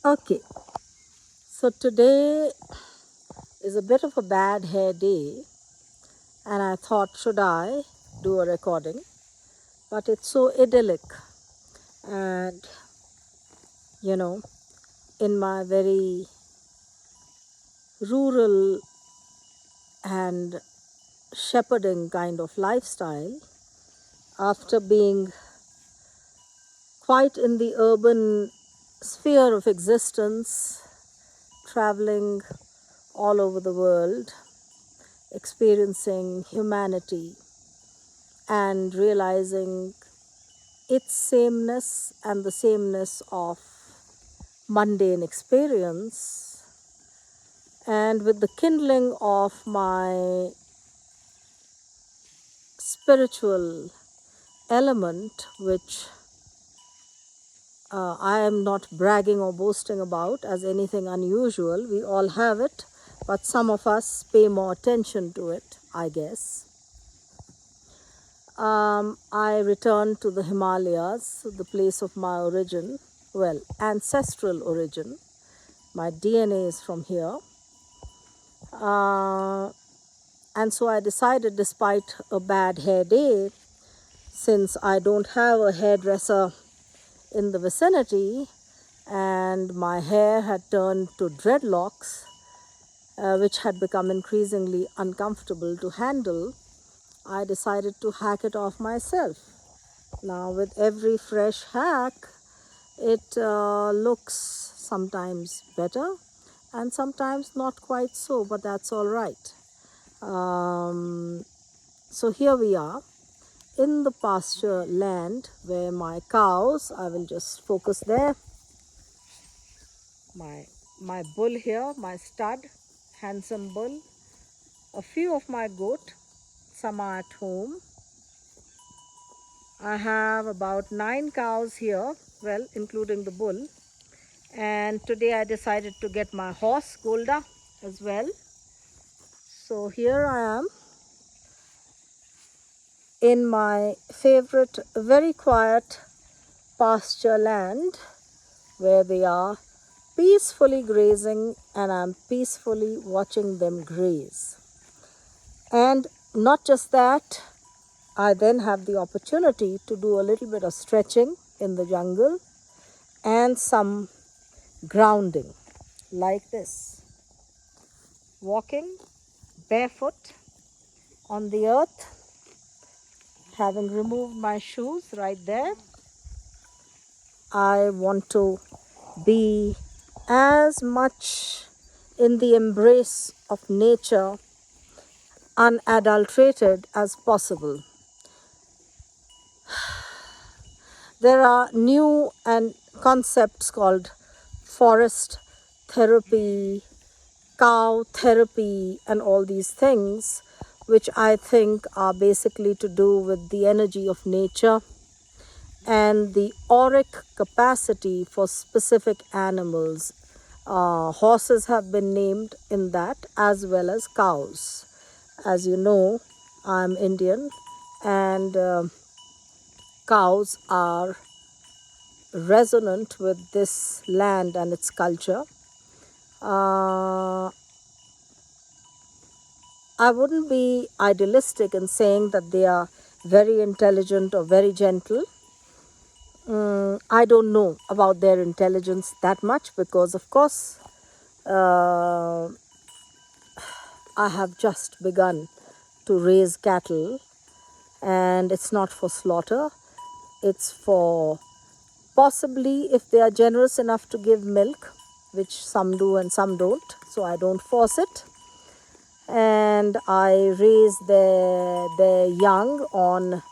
Okay, so today is a bit of a bad hair day, and I thought, should I do a recording? But it's so idyllic, and you know, in my very rural and shepherding kind of lifestyle, after being quite in the urban sphere of existence, traveling all over the world, experiencing humanity, and realizing its sameness and the sameness of mundane experience, and with the kindling of my spiritual element, which I am not bragging or boasting about as anything unusual. We all have it, but some of us pay more attention to it, I guess. I returned to the Himalayas, the place of my origin, well, ancestral origin. My DNA is from here. Uh, and so I decided, despite a bad hair day, since I don't have a hairdresser in the vicinity and my hair had turned to dreadlocks, which had become increasingly uncomfortable to handle, I decided to hack it off myself. Now, with every fresh hack, it looks sometimes better and sometimes not quite so, but that's all right. So here we are in the pasture land where my cows, I will just focus there, my bull here, my stud, handsome bull, a few of my goat, some are at home. I have about 9 cows here, well, including the bull. And today I decided to get my horse, Golda, as well. So here I am in my favorite, very quiet pasture land where they are peacefully grazing and I'm peacefully watching them graze. And not just that, I then have the opportunity to do a little bit of stretching in the jungle and some grounding like this. Walking barefoot on the earth, having removed my shoes right there. I want to be as much in the embrace of nature, unadulterated as possible. There are new and concepts called forest therapy, cow therapy, and all these things, which I think are basically to do with the energy of nature and the auric capacity for specific animals. Horses have been named in that, as well as cows. As you know, I'm Indian, and cows are resonant with this land and its culture. I wouldn't be idealistic in saying that they are very intelligent or very gentle. I don't know about their intelligence that much because, of course, uh, I have just begun to raise cattle, and it's not for slaughter. It's for possibly, if they are generous enough to give milk, which some do and some don't, so I don't force it. And I raise their young on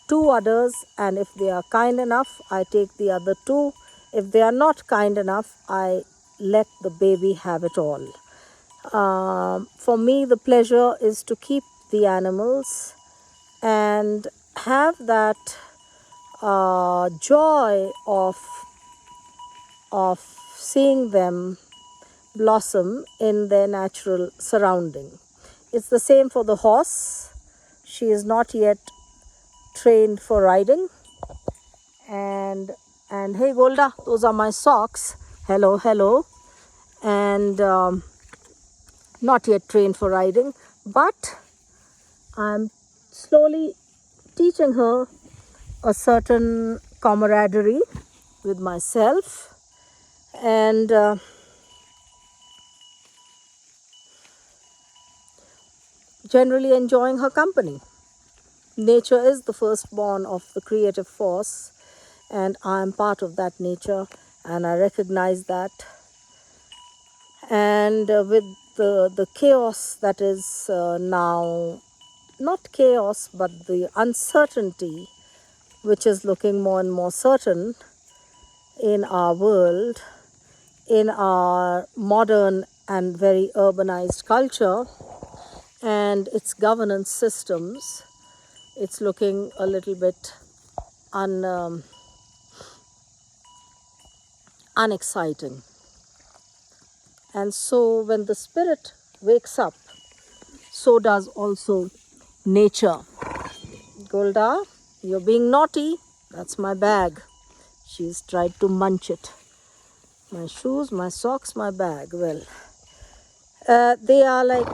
2 udders, and if they are kind enough, I take the other 2. If they are not kind enough, I let the baby have it all. For me, the pleasure is to keep the animals and have that joy of seeing them blossom in their natural surrounding. It's the same for the horse. She is not yet trained for riding. And hey Golda, those are my socks. hello, hello, and not yet trained for riding, but I'm slowly teaching her a certain camaraderie with myself, and generally enjoying her company. Nature is the firstborn of the creative force, and I am part of that nature, and I recognize that. And with the chaos that is now, not chaos, but the uncertainty which is looking more and more certain in our world, in our modern and very urbanized culture and its governance systems, it's looking a little bit unexciting. And so when the spirit wakes up, so does also nature. Golda, you're being naughty. That's my bag. She's tried to munch it. My shoes, my socks, my bag. Well, they are like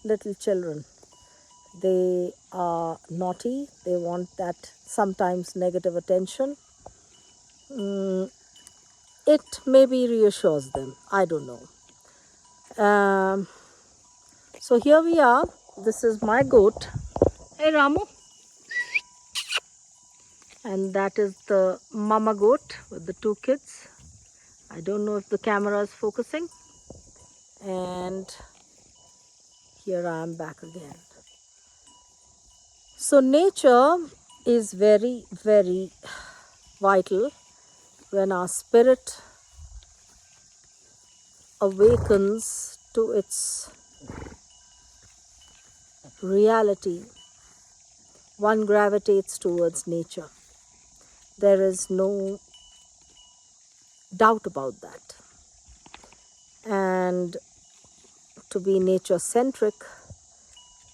little children. They are naughty. They want that sometimes negative attention. It maybe reassures them. I don't know. So here we are. This is my goat. Hey Ramu. And that is the mama goat with the two kids. I don't know if the camera is focusing. And here I am back again. So nature is very, very vital when our spirit awakens to its reality. One gravitates towards nature. There is no doubt about that. And to be nature centric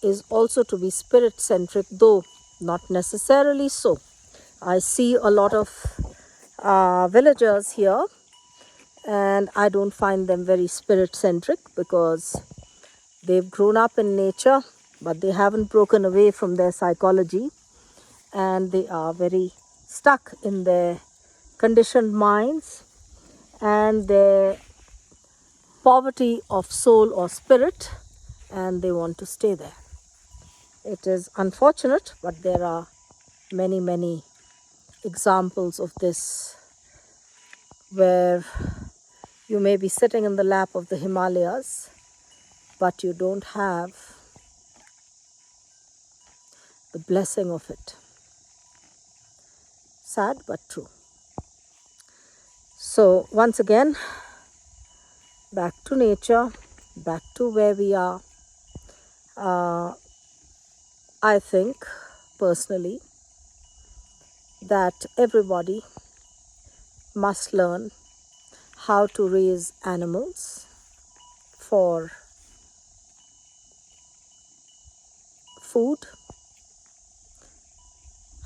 is also to be spirit centric, though not necessarily so. I see a lot of villagers here, and I don't find them very spirit centric because they've grown up in nature, but they haven't broken away from their psychology, and they are very stuck in their conditioned minds and their poverty of soul or spirit, and they want to stay there. It is unfortunate, but there are many, many examples of this where you may be sitting in the lap of the Himalayas, but you don't have the blessing of it. Sad but true. So once again, back to nature, back to where we are. I think personally that everybody must learn how to raise animals for food,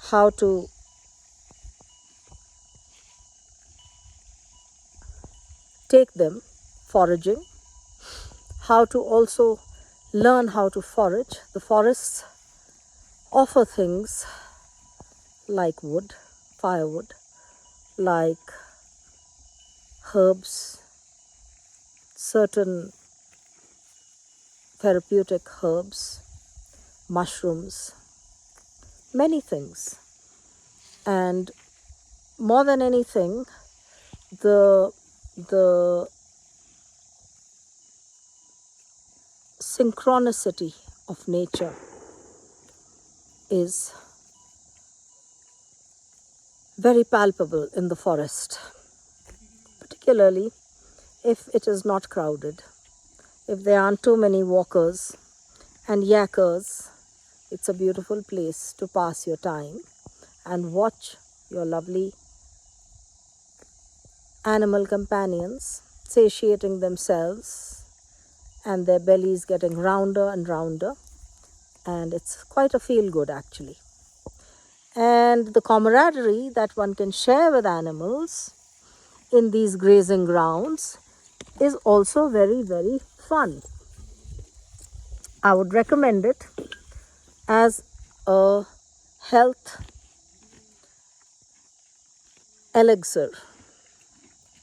how to take them foraging, how to also learn how to forage. The forests offer things like wood, firewood, like herbs, certain therapeutic herbs, mushrooms, many things. And more than anything, the synchronicity of nature is very palpable in the forest, particularly if it is not crowded, if there aren't too many walkers and yakkers. It's a beautiful place to pass your time and watch your lovely animal companions satiating themselves and their bellies getting rounder and rounder, and it's quite a feel good actually. And the camaraderie that one can share with animals in these grazing grounds is also very, very fun. I would recommend it as a health elixir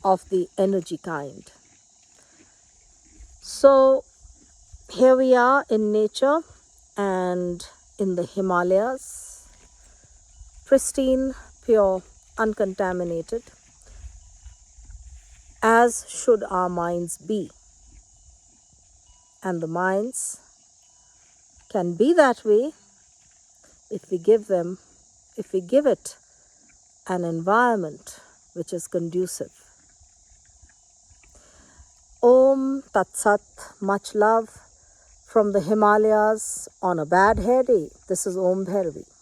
of the energy kind. So here we are in nature and in the Himalayas, pristine, pure, uncontaminated, as should our minds be. And the minds can be that way if we give it an environment which is conducive. Om Tat Sat, much love from the Himalayas on a bad hair day. This is Om Bhairavi.